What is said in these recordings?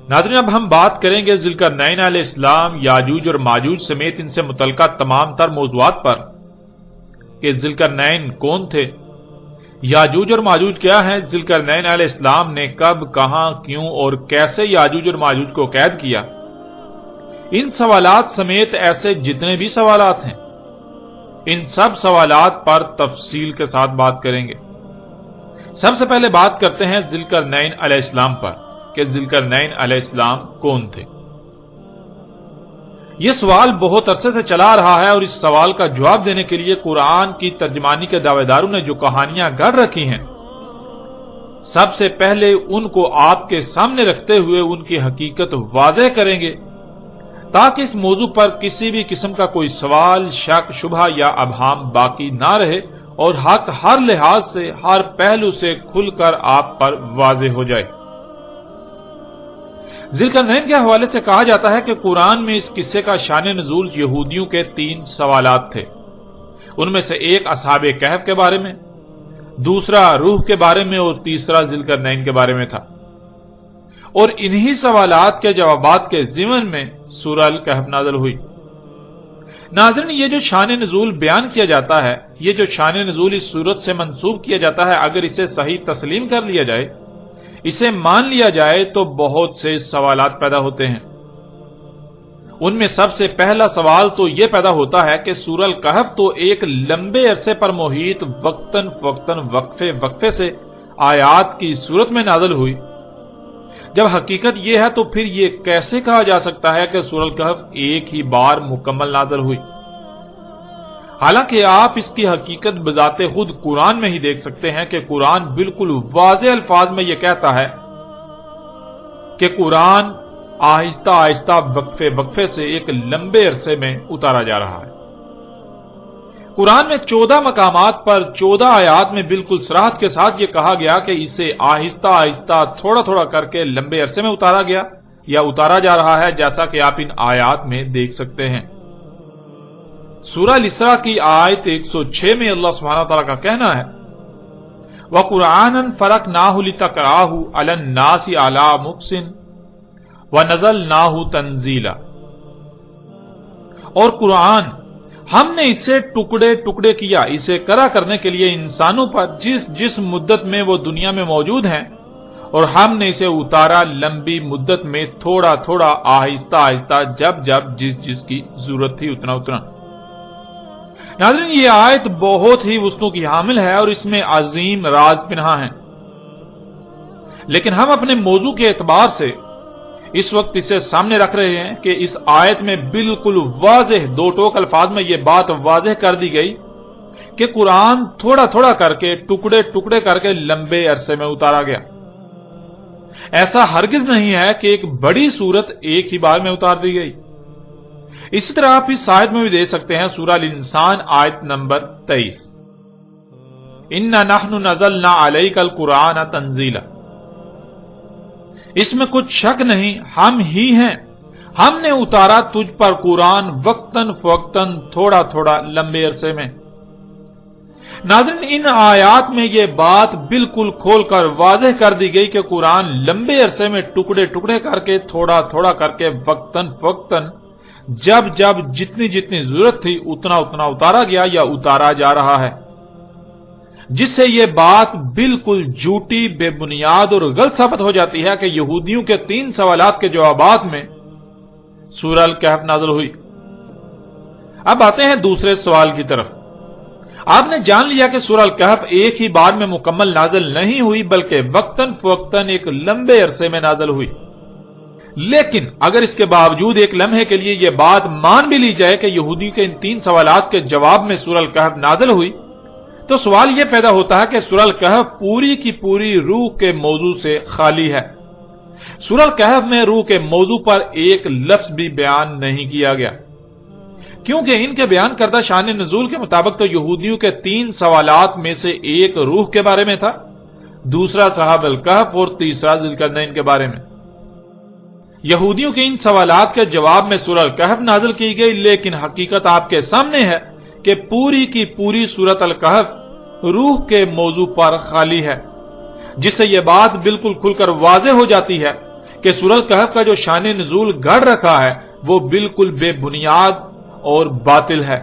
ناظرین، اب ہم بات کریں گے ذوالقرنین علیہ السلام، یاجوج اور ماجوج سمیت ان سے متعلقہ تمام تر موضوعات پر کہ ذوالقرنین کون تھے، یاجوج اور ماجوج کیا ہیں، ذوالقرنین علیہ السلام نے کب، کہاں، کیوں اور کیسے یاجوج اور ماجوج کو قید کیا۔ ان سوالات سمیت ایسے جتنے بھی سوالات ہیں، ان سب سوالات پر تفصیل کے ساتھ بات کریں گے۔ سب سے پہلے بات کرتے ہیں ذوالقرنین علیہ السلام پر کہ ذوالقرنین علیہ السلام کون تھے۔ یہ سوال بہت عرصے سے چلا رہا ہے اور اس سوال کا جواب دینے کے لیے قرآن کی ترجمانی کے دعوے داروں نے جو کہانیاں گڑھ رکھی ہیں، سب سے پہلے ان کو آپ کے سامنے رکھتے ہوئے ان کی حقیقت واضح کریں گے تاکہ اس موضوع پر کسی بھی قسم کا کوئی سوال، شک، شبہ یا ابہام باقی نہ رہے اور حق ہر لحاظ سے، ہر پہلو سے کھل کر آپ پر واضح ہو جائے۔ ذوالقرنین کے حوالے سے کہا جاتا ہے کہ قرآن میں اس قصے کا شان نزول یہودیوں کے 3 سوالات تھے۔ ان میں سے ایک اصحاب کہف کے بارے میں، دوسرا روح کے بارے میں اور تیسرا ذوالقرنین کے بارے میں تھا، اور انہی سوالات کے جوابات کے ضمن میں سورہ الکہف نازل ہوئی۔ ناظرین، یہ جو شان نزول بیان کیا جاتا ہے، یہ جو شان نزول اس صورت سے منسوب کیا جاتا ہے، اگر اسے صحیح تسلیم کر لیا جائے، اسے مان لیا جائے تو بہت سے سوالات پیدا ہوتے ہیں۔ ان میں سب سے پہلا سوال تو یہ پیدا ہوتا ہے کہ سورہ الکہف تو ایک لمبے عرصے پر محیط وقتاً فوقتاً وقفے سے آیات کی صورت میں نازل ہوئی۔ جب حقیقت یہ ہے تو پھر یہ کیسے کہا جا سکتا ہے کہ سورہ الکہف ایک ہی بار مکمل نازل ہوئی؟ حالانکہ آپ اس کی حقیقت بذات خود قرآن میں ہی دیکھ سکتے ہیں کہ قرآن بالکل واضح الفاظ میں یہ کہتا ہے کہ قرآن آہستہ آہستہ وقفے سے ایک لمبے عرصے میں اتارا جا رہا ہے۔ قرآن میں 14 مقامات پر 14 آیات میں بالکل صراحت کے ساتھ یہ کہا گیا کہ اسے آہستہ آہستہ تھوڑا تھوڑا کر کے لمبے عرصے میں اتارا گیا یا اتارا جا رہا ہے، جیسا کہ آپ ان آیات میں دیکھ سکتے ہیں۔ سورہ الاسراء کی آیت 106 میں اللہ سبحانہ تعالیٰ کا کہنا ہے وَقُرْآنًا فَرَقْنَاهُ لِتَقْرَأَهُ عَلَى النَّاسِ عَلَى مُكْثٍ وَنَزَلْنَاهُ تَنزِيلًا، اور قرآن ہم نے اسے ٹکڑے ٹکڑے کیا اسے کرا کرنے کے لیے انسانوں پر جس مدت میں وہ دنیا میں موجود ہیں، اور ہم نے اسے اتارا لمبی مدت میں تھوڑا تھوڑا آہستہ آہستہ جب جس کی ضرورت تھی اتنا۔ ناظرین، یہ آیت بہت ہی وسعتوں کی حامل ہے اور اس میں عظیم راز پنہاں ہیں، لیکن ہم اپنے موضوع کے اعتبار سے اس وقت اسے سامنے رکھ رہے ہیں کہ اس آیت میں بالکل واضح 2 ٹوک الفاظ میں یہ بات واضح کر دی گئی کہ قرآن تھوڑا تھوڑا کر کے ٹکڑے ٹکڑے کر کے لمبے عرصے میں اتارا گیا۔ ایسا ہرگز نہیں ہے کہ ایک بڑی سورت ایک ہی بار میں اتار دی گئی۔ اسی طرح آپ اس آیت میں بھی دیکھ سکتے ہیں سورہ الانسان آیت نمبر 23 اِنَّا نَحْنُ نَزَلْنَا عَلَيْكَ الْقُرْآنَ تَنزِيلًا، اس میں کچھ شک نہیں، ہم ہی ہیں، ہم نے اتارا تجھ پر قرآن وقتاً فوقتاً تھوڑا تھوڑا لمبے عرصے میں۔ ناظرین، ان آیات میں یہ بات بالکل کھول کر واضح کر دی گئی کہ قرآن لمبے عرصے میں ٹکڑے ٹکڑے کر کے تھوڑا تھوڑا کر کے وقتاً فوقتاً جب جتنی ضرورت تھی اتنا اتارا گیا یا اتارا جا رہا ہے، جس سے یہ بات بالکل جھوٹی، بے بنیاد اور غلط ثابت ہو جاتی ہے کہ یہودیوں کے 3 سوالات کے جوابات میں سورہ الکہف نازل ہوئی۔ اب آتے ہیں دوسرے سوال کی طرف۔ آپ نے جان لیا کہ سورہ الکہف ایک ہی بار میں مکمل نازل نہیں ہوئی بلکہ وقتاً فوقتاً ایک لمبے عرصے میں نازل ہوئی، لیکن اگر اس کے باوجود ایک لمحے کے لیے یہ بات مان بھی لی جائے کہ یہودی کے ان 3 سوالات کے جواب میں سورہ الکہف نازل ہوئی، تو سوال یہ پیدا ہوتا ہے کہ سورہ الکہف پوری کی پوری روح کے موضوع سے خالی ہے۔ سورہ الکہف میں روح کے موضوع پر ایک لفظ بھی بیان نہیں کیا گیا، کیونکہ ان کے بیان کردہ شان نزول کے مطابق تو یہودیوں کے 3 سوالات میں سے ایک روح کے بارے میں تھا، دوسرا اصحاب الکہف اور تیسرا ذوالقرنین کے بارے میں۔ یہودیوں کے ان سوالات کے جواب میں سورہ الکہف نازل کی گئی، لیکن حقیقت آپ کے سامنے ہے کہ پوری کی پوری سورۃ الکہف روح کے موضوع پر خالی ہے، جس سے یہ بات بالکل کھل کر واضح ہو جاتی ہے کہ سورہ الکہف کا جو شان نزول گڑھ رکھا ہے وہ بالکل بے بنیاد اور باطل ہے۔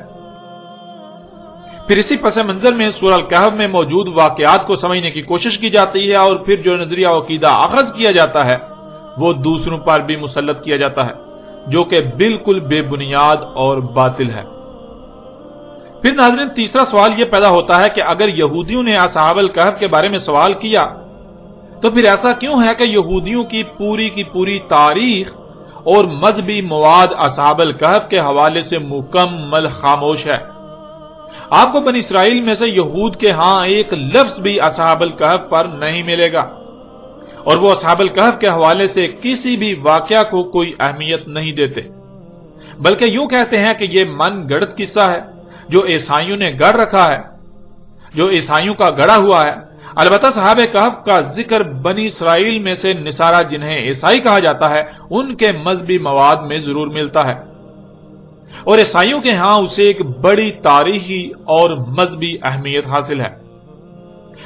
پھر اسی پس منظر میں سورہ الکہف میں موجود واقعات کو سمجھنے کی کوشش کی جاتی ہے، اور پھر جو نظریہ و عقیدہ اخذ کیا جاتا ہے وہ دوسروں پر بھی مسلط کیا جاتا ہے، جو کہ بالکل بے بنیاد اور باطل ہے۔ پھر ناظرین، تیسرا سوال یہ پیدا ہوتا ہے کہ اگر یہودیوں نے اصحاب الکہف کے بارے میں سوال کیا تو پھر ایسا کیوں ہے کہ یہودیوں کی پوری تاریخ اور مذہبی مواد اصحاب الکہف کے حوالے سے مکمل خاموش ہے؟ آپ کو بنی اسرائیل میں سے یہود کے ہاں ایک لفظ بھی اصحاب الکہف پر نہیں ملے گا، اور وہ اصحاب الکہف کے حوالے سے کسی بھی واقعہ کو کوئی اہمیت نہیں دیتے، بلکہ یوں کہتے ہیں کہ یہ من گڑت قصہ ہے جو عیسائیوں نے گڑھ رکھا ہے، جو عیسائیوں کا گڑھا ہوا ہے۔ البتہ صحابہ کہف کا ذکر بنی اسرائیل میں سے نصارہ جنہیں عیسائی کہا جاتا ہے ان کے مذہبی مواد میں ضرور ملتا ہے، اور عیسائیوں کے ہاں اسے ایک بڑی تاریخی اور مذہبی اہمیت حاصل ہے۔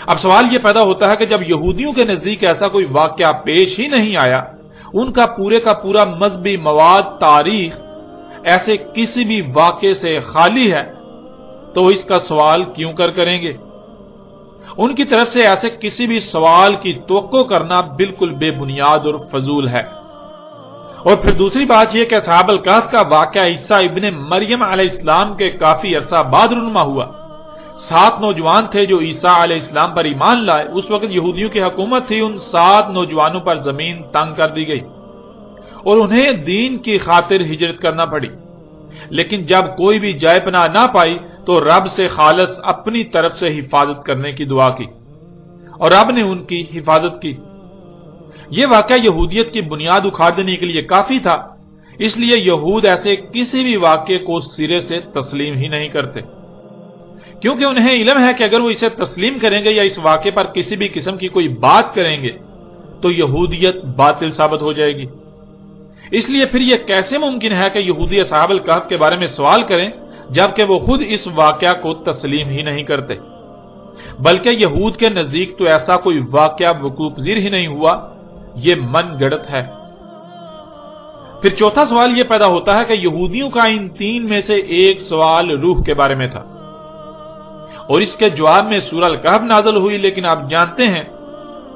اب سوال یہ پیدا ہوتا ہے کہ جب یہودیوں کے نزدیک ایسا کوئی واقعہ پیش ہی نہیں آیا، ان کا پورا مذہبی مواد، تاریخ ایسے کسی بھی واقعے سے خالی ہے، تو اس کا سوال کیوں کریں گے؟ ان کی طرف سے ایسے کسی بھی سوال کی توقع کرنا بالکل بے بنیاد اور فضول ہے۔ اور پھر دوسری بات یہ کہ اصحاب الکہف کا واقعہ عیسیٰ ابن مریم علیہ السلام کے کافی عرصہ بعد رونما ہوا۔ 7 نوجوان تھے جو عیسیٰ علیہ السلام پر ایمان لائے۔ اس وقت یہودیوں کی حکومت تھی، ان 7 نوجوانوں پر زمین تنگ کر دی گئی اور انہیں دین کی خاطر ہجرت کرنا پڑی، لیکن جب کوئی بھی جائے پناہ نہ پائی تو رب سے خالص اپنی طرف سے حفاظت کرنے کی دعا کی، اور رب نے ان کی حفاظت کی۔ یہ واقعہ یہودیت کی بنیاد اکھاڑ دینے کے لیے کافی تھا، اس لیے یہود ایسے کسی بھی واقعے کو سرے سے تسلیم ہی نہیں کرتے، کیونکہ انہیں علم ہے کہ اگر وہ اسے تسلیم کریں گے یا اس واقعے پر کسی بھی قسم کی کوئی بات کریں گے تو یہودیت باطل ثابت ہو جائے گی۔ اس لیے پھر یہ کیسے ممکن ہے کہ یہودی اصحاب الکہف کے بارے میں سوال کریں جبکہ وہ خود اس واقعہ کو تسلیم ہی نہیں کرتے، بلکہ یہود کے نزدیک تو ایسا کوئی واقعہ وقوع پذیر ہی نہیں ہوا، یہ من گڑت ہے۔ پھر چوتھا سوال یہ پیدا ہوتا ہے کہ یہودیوں کا ان 3 میں سے ایک سوال روح کے بارے میں تھا، اور اس کے جواب میں سورہ الکہف نازل ہوئی، لیکن آپ جانتے ہیں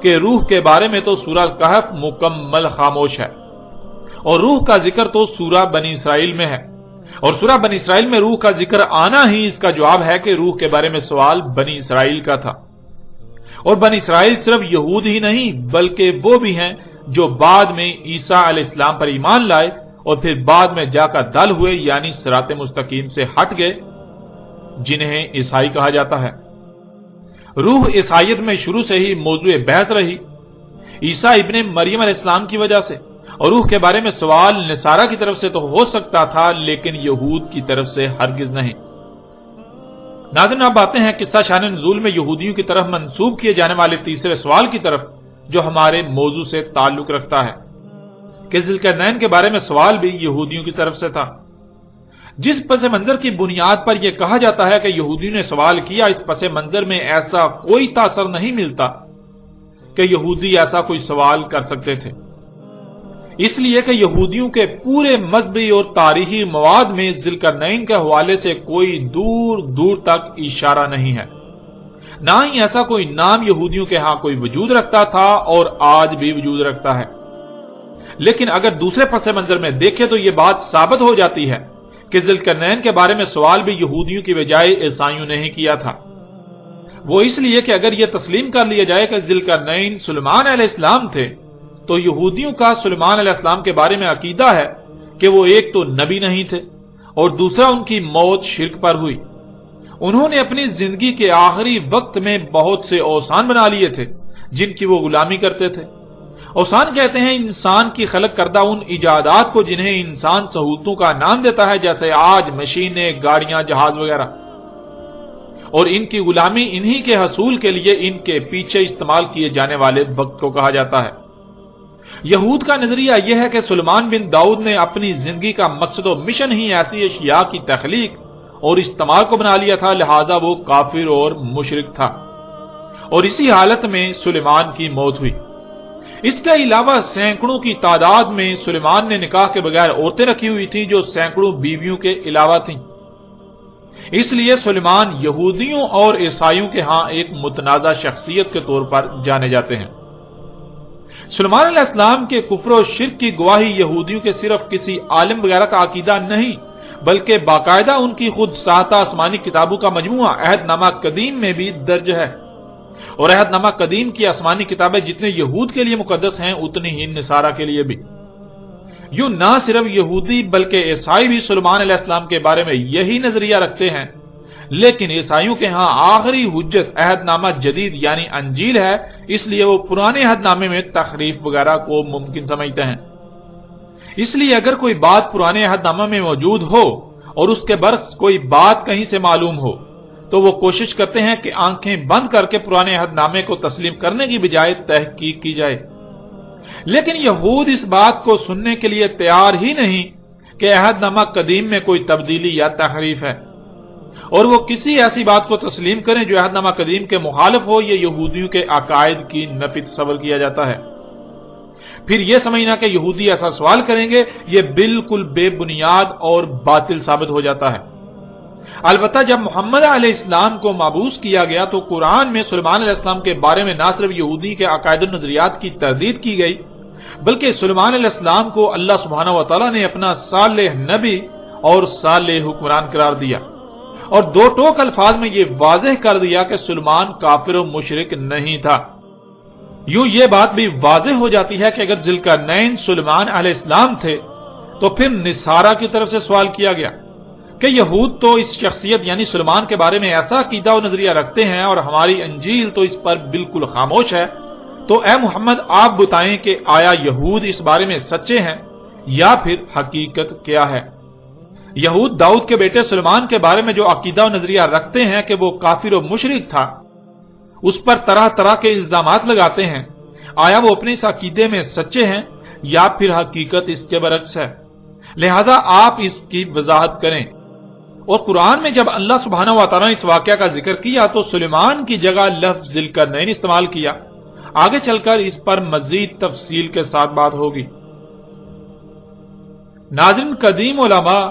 کہ روح کے بارے میں تو سورہ الکہف مکمل خاموش ہے، اور روح کا ذکر تو سورہ بنی اسرائیل میں ہے، اور سورہ بنی اسرائیل میں روح کا ذکر آنا ہی اس کا جواب ہے کہ روح کے بارے میں سوال بنی اسرائیل کا تھا۔ اور بنی اسرائیل صرف یہود ہی نہیں بلکہ وہ بھی ہیں جو بعد میں عیسیٰ علیہ السلام پر ایمان لائے اور پھر بعد میں جا کر دل ہوئے، یعنی صراط مستقیم سے ہٹ گئے، جنہیں عیسائی کہا جاتا ہے۔ روح عیسائیت میں شروع سے ہی موضوع بحث رہی، عیسیٰ ابن مریم علیہ السلام کی وجہ سے، اور روح کے بارے میں سوال نصارہ کی طرف سے تو ہو سکتا تھا لیکن یہود کی طرف سے ہرگز نہیں۔ ناظرین، اب آتے ہیں قصہ شان نزول میں یہودیوں کی طرف منسوب کیے جانے والے تیسرے سوال کی طرف، جو ہمارے موضوع سے تعلق رکھتا ہے کہ ذوالقرنین کے بارے میں سوال بھی یہودیوں کی طرف سے تھا۔ جس پس منظر کی بنیاد پر یہ کہا جاتا ہے کہ یہودیوں نے سوال کیا، اس پس منظر میں ایسا کوئی تاثر نہیں ملتا کہ یہودی ایسا کوئی سوال کر سکتے تھے، اس لیے کہ یہودیوں کے پورے مذہبی اور تاریخی مواد میں ذوالقرنین کے حوالے سے کوئی دور دور تک اشارہ نہیں ہے، نہ ہی ایسا کوئی نام یہودیوں کے ہاں کوئی وجود رکھتا تھا اور آج بھی وجود رکھتا ہے۔ لیکن اگر دوسرے پس منظر میں دیکھیں تو یہ بات ثابت ہو جاتی ہے کہ ذوالقرنین کے بارے میں سوال بھی یہودیوں کی بجائے عیسائیوں نے ہی کیا تھا۔ وہ اس لیے کہ اگر یہ تسلیم کر لیا جائے کہ ذوالقرنین سلیمان علیہ السلام تھے تو یہودیوں کا سلیمان علیہ السلام کے بارے میں عقیدہ ہے کہ وہ ایک تو نبی نہیں تھے اور دوسرا ان کی موت شرک پر ہوئی۔ انہوں نے اپنی زندگی کے آخری وقت میں بہت سے اوثان بنا لیے تھے جن کی وہ غلامی کرتے تھے۔ اوثان کہتے ہیں انسان کی خلق کردہ ان ایجادات کو جنہیں انسان سہولتوں کا نام دیتا ہے، جیسے آج مشینیں، گاڑیاں، جہاز وغیرہ، اور ان کی غلامی انہی کے حصول کے لیے ان کے پیچھے استعمال کیے جانے والے وقت کو کہا جاتا ہے۔ یہود کا نظریہ یہ ہے کہ سلیمان بن داؤد نے اپنی زندگی کا مقصد و مشن ہی ایسی اشیاء کی تخلیق اور استعمال کو بنا لیا تھا، لہذا وہ کافر اور مشرک تھا، اور اسی حالت میں سلیمان کی موت ہوئی۔ اس کے علاوہ سینکڑوں کی تعداد میں سلیمان نے نکاح کے بغیر عورتیں رکھی ہوئی تھیں جو سینکڑوں بیویوں کے علاوہ تھیں۔ اس لیے سلیمان یہودیوں اور عیسائیوں کے ہاں ایک متنازع شخصیت کے طور پر جانے جاتے ہیں۔ سلیمان علیہ السلام کے کفر و شرک کی گواہی یہودیوں کے صرف کسی عالم وغیرہ کا عقیدہ نہیں بلکہ باقاعدہ ان کی خود ساختہ آسمانی کتابوں کا مجموعہ عہد نامہ قدیم میں بھی درج ہے، اور عہد نامہ قدیم کی آسمانی کتابیں جتنے یہود کے لیے مقدس ہیں اتنی ہی نصارہ کے لیے بھی۔ یوں نہ صرف یہودی بلکہ عیسائی بھی سلیمان علیہ السلام کے بارے میں یہی نظریہ رکھتے ہیں، لیکن عیسائیوں کے ہاں آخری حجت عہد نامہ جدید یعنی انجیل ہے، اس لیے وہ پرانے عہد نامے میں تحریف وغیرہ کو ممکن سمجھتے ہیں۔ اس لیے اگر کوئی بات پرانے عہد نامہ میں موجود ہو اور اس کے برعکس کوئی بات کہیں سے معلوم ہو تو وہ کوشش کرتے ہیں کہ آنکھیں بند کر کے پرانے عہد نامے کو تسلیم کرنے کی بجائے تحقیق کی جائے، لیکن یہود اس بات کو سننے کے لیے تیار ہی نہیں کہ عہد نامہ قدیم میں کوئی تبدیلی یا تحریف ہے، اور وہ کسی ایسی بات کو تسلیم کریں جو عہد نامہ قدیم کے مخالف ہو، یہ یہودیوں کے عقائد کی نفی تصور کیا جاتا ہے۔ پھر یہ سمجھنا کہ یہودی ایسا سوال کریں گے یہ بالکل بے بنیاد اور باطل ثابت ہو جاتا ہے۔ البتہ جب محمد علیہ السلام کو مبعوث کیا گیا تو قرآن میں سلیمان علیہ السلام کے بارے میں نہ صرف یہودی کے عقائد و نظریات کی تردید کی گئی بلکہ سلیمان علیہ السلام کو اللہ سبحانہ و تعالیٰ نے اپنا صالح نبی اور صالح حکمران قرار دیا، اور دو ٹوک الفاظ میں یہ واضح کر دیا کہ سلیمان کافر و مشرک نہیں تھا۔ یوں یہ بات بھی واضح ہو جاتی ہے کہ اگر ذوالقرنین سلیمان علیہ السلام تھے تو پھر نصارہ کی طرف سے سوال کیا گیا کہ یہود تو اس شخصیت یعنی سلیمان کے بارے میں ایسا عقیدہ و نظریہ رکھتے ہیں اور ہماری انجیل تو اس پر بالکل خاموش ہے، تو اے محمد آپ بتائیں کہ آیا یہود اس بارے میں سچے ہیں یا پھر حقیقت کیا ہے؟ یہود داؤد کے بیٹے سلیمان کے بارے میں جو عقیدہ و نظریہ رکھتے ہیں کہ وہ کافر و مشرک تھا، اس پر طرح طرح کے الزامات لگاتے ہیں، آیا وہ اپنے اس عقیدے میں سچے ہیں یا پھر حقیقت اس کے برعکس ہے؟ لہٰذا آپ اس کی وضاحت کریں۔ اور قرآن میں جب اللہ سبحانہ و تعالیٰ نے اس واقعہ کا ذکر کیا تو سلیمان کی جگہ لفظ ذوالقرنین استعمال کیا۔ آگے چل کر اس پر مزید تفصیل کے ساتھ بات ہوگی۔ ناظرین، قدیم علماء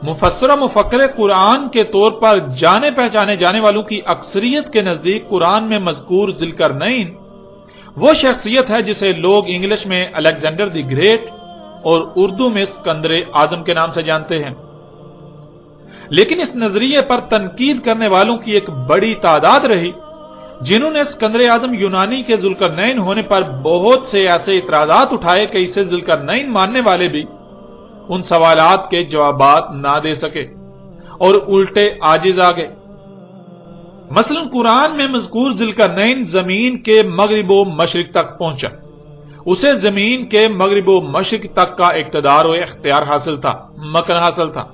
مفسر و مفکر قرآن کے طور پر جانے پہچانے جانے والوں کی اکثریت کے نزدیک قرآن میں مذکور ذوالقرنین وہ شخصیت ہے جسے لوگ انگلش میں الیگزینڈر دی گریٹ اور اردو میں اسکندر اعظم کے نام سے جانتے ہیں، لیکن اس نظریے پر تنقید کرنے والوں کی ایک بڑی تعداد رہی جنہوں نے اسکندر اعظم یونانی کے ذوالقرنین ہونے پر بہت سے ایسے اعتراضات اٹھائے کہ اسے ذوالقرنین ماننے والے بھی ان سوالات کے جوابات نہ دے سکے اور الٹے عاجز آ گئے۔ مثلا قرآن میں مذکور ذوالقرنین زمین کے مغرب و مشرق تک پہنچا، اسے زمین کے مغرب و مشرق تک کا اقتدار و اختیار حاصل تھا، مکن حاصل تھا،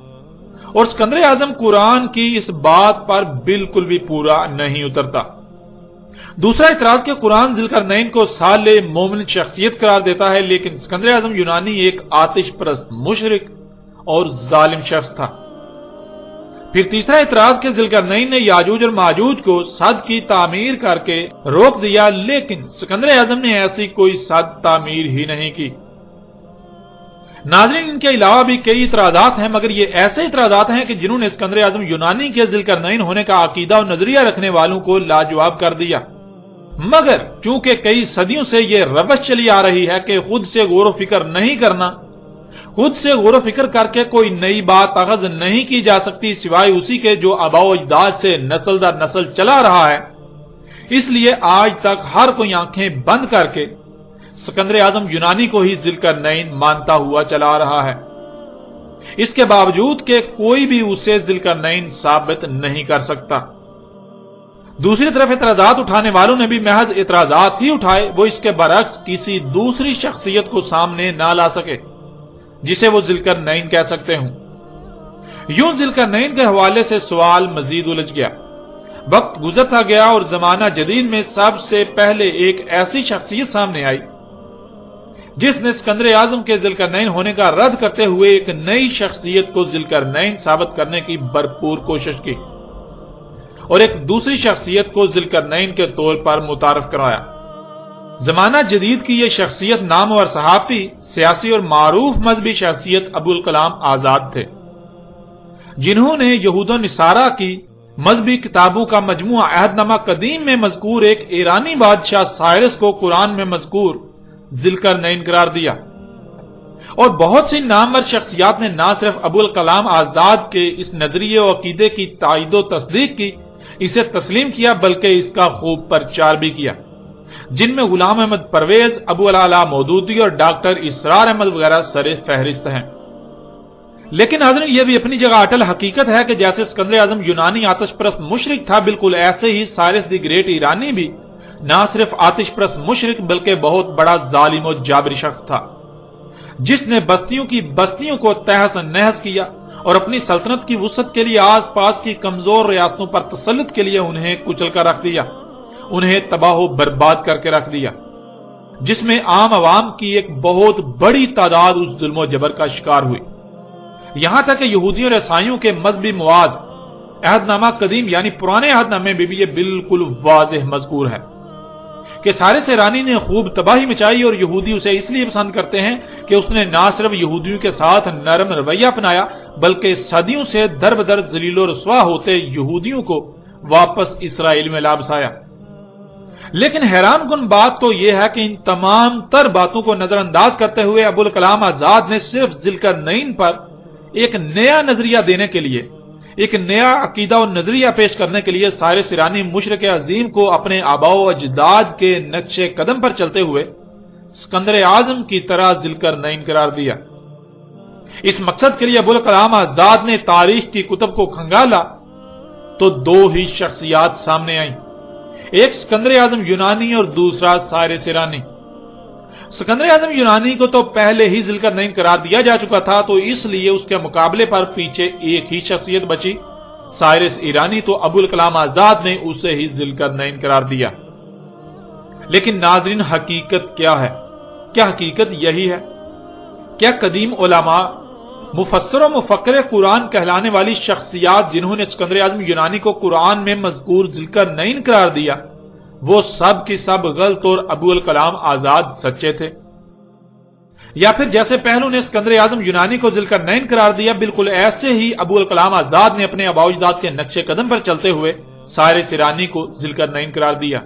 اور اسکندر اعظم قرآن کی اس بات پر بالکل بھی پورا نہیں اترتا۔ دوسرا اعتراض کہ قرآن ذوالقرنین کو صالح مومن شخصیت قرار دیتا ہے، لیکن اسکندر اعظم یونانی ایک آتش پرست مشرک اور ظالم شخص تھا۔ پھر تیسرا اعتراض کہ ذوالقرنین نے یاجوج اور ماجوج کو سد کی تعمیر کر کے روک دیا، لیکن اسکندر اعظم نے ایسی کوئی سد تعمیر ہی نہیں کی۔ ناظرین، ان کے علاوہ بھی کئی اعتراضات ہیں، مگر یہ ایسے اعتراضات ہیں کہ جنہوں نے اسکندر اعظم یونانی کے ذوالقرنین ہونے کا عقیدہ و نظریہ رکھنے والوں کو لاجواب کر دیا۔ مگر چونکہ کئی صدیوں سے یہ روش چلی آ رہی ہے کہ خود سے غور و فکر نہیں کرنا، خود سے غور و فکر کر کے کوئی نئی بات اخذ نہیں کی جا سکتی سوائے اسی کے جو آباء و اجداد سے نسل در نسل چلا رہا ہے، اس لیے آج تک ہر کوئی آنکھیں بند کر کے اسکندر اعظم یونانی کو ہی ذوالقرنین مانتا ہوا چلا رہا ہے، اس کے باوجود کہ کوئی بھی اسے ذوالقرنین ثابت نہیں کر سکتا۔ دوسری طرف اعتراضات اٹھانے والوں نے بھی محض اعتراضات ہی اٹھائے، وہ اس کے برعکس کسی دوسری شخصیت کو سامنے نہ لا سکے جسے وہ ذوالقرنین کہہ سکتے ہوں۔ یوں ذوالقرنین کے حوالے سے سوال مزید الجھ گیا، وقت گزرتا گیا اور زمانہ جدید میں سب سے پہلے ایک ایسی شخصیت سامنے آئی جس نے اسکندر اعظم کے ذوالقرنین ہونے کا رد کرتے ہوئے ایک نئی شخصیت کو ذوالقرنین ثابت کرنے کی بھرپور کوشش کی اور ایک دوسری شخصیت کو ذوالقرنین کے طور پر متعارف کرایا۔ زمانہ جدید کی یہ شخصیت نامور صحافی، سیاسی اور معروف مذہبی شخصیت ابوالکلام آزاد تھے، جنہوں نے یہود و نصارہ کی مذہبی کتابوں کا مجموعہ عہد نامہ قدیم میں مذکور ایک ایرانی بادشاہ سائرس کو قرآن میں مذکور ذوالقرنین قرار دیا، اور بہت سی نامور شخصیات نے نہ صرف ابوالکلام آزاد کے اس نظریے و عقیدے کی تائید و تصدیق کی، اسے تسلیم کیا، بلکہ اس کا خوب پرچار بھی کیا، جن میں غلام احمد پرویز، ابو العلا مودودی اور ڈاکٹر اسرار احمد وغیرہ سر فہرست ہیں۔ لیکن حضرت یہ بھی اپنی جگہ اٹل حقیقت ہے کہ جیسے اسکندر اعظم یونانی آتش پرست مشرک تھا، بالکل ایسے ہی سائرس دی گریٹ ایرانی بھی نہ صرف آتش پرست مشرک بلکہ بہت بڑا ظالم و جابری شخص تھا، جس نے بستیوں کی بستیوں کو تہس نہس کیا اور اپنی سلطنت کی وسعت کے لیے آس پاس کی کمزور ریاستوں پر تسلط کے لیے انہیں کچل کر رکھ دیا، انہیں تباہ و برباد کر کے رکھ دیا، جس میں عام عوام کی ایک بہت بڑی تعداد اس ظلم و جبر کا شکار ہوئی، یہاں تک کہ یہودیوں اور عیسائیوں کے مذہبی مواد عہد نامہ قدیم یعنی پرانے عہد نامے میں بھی یہ بالکل واضح مذکور ہے کہ سائرس ایرانی نے خوب تباہی مچائی، اور یہودی اسے اس لیے پسند کرتے ہیں کہ اس نے نہ صرف یہودیوں کے ساتھ نرم رویہ اپنایا بلکہ صدیوں سے در بدر ذلیل و رسوا ہوتے یہودیوں کو واپس اسرائیل میں لا بسایا۔ لیکن حیران کن بات تو یہ ہے کہ ان تمام تر باتوں کو نظر انداز کرتے ہوئے ابوالکلام آزاد نے صرف ذوالقرنین پر ایک نیا نظریہ دینے کے لیے، ایک نیا عقیدہ و نظریہ پیش کرنے کے لیے سائرس ایرانی مشرک عظیم کو اپنے آباء و اجداد کے نقش قدم پر چلتے ہوئے اسکندر اعظم کی طرح ذوالقرنین قرار دیا۔ اس مقصد کے لیے ابوالکلام آزاد نے تاریخ کی کتب کو کھنگالا تو دو ہی شخصیات سامنے آئیں، ایک اسکندر اعظم یونانی اور دوسرا سائرس ایرانی۔ اسکندر اعظم یونانی کو تو پہلے ہی ذوالقرنین قرار دیا جا چکا تھا، تو اس لیے اس کے مقابلے پر پیچھے ایک ہی شخصیت بچی، سائرس ایرانی، تو ابوالکلام آزاد نے اسے ہی ذوالقرنین قرار دیا۔ لیکن ناظرین، حقیقت کیا ہے؟ کیا حقیقت یہی ہے؟ کیا قدیم علماء، مفسر و مفکر قرآن کہلانے والی شخصیات جنہوں نے اسکندر اعظم یونانی کو قرآن میں مذکور ذوالقرنین قرار دیا، وہ سب کی سب غلط اور ابوالکلام آزاد سچے تھے؟ یا پھر جیسے پہلو نے اسکندر اعظم یونانی کو ذوالقرنین قرار دیا، بالکل ایسے ہی ابوالکلام آزاد نے اپنے آباء و اجداد کے نقش قدم پر چلتے ہوئے سائرس ایرانی کو ذوالقرنین قرار دیا؟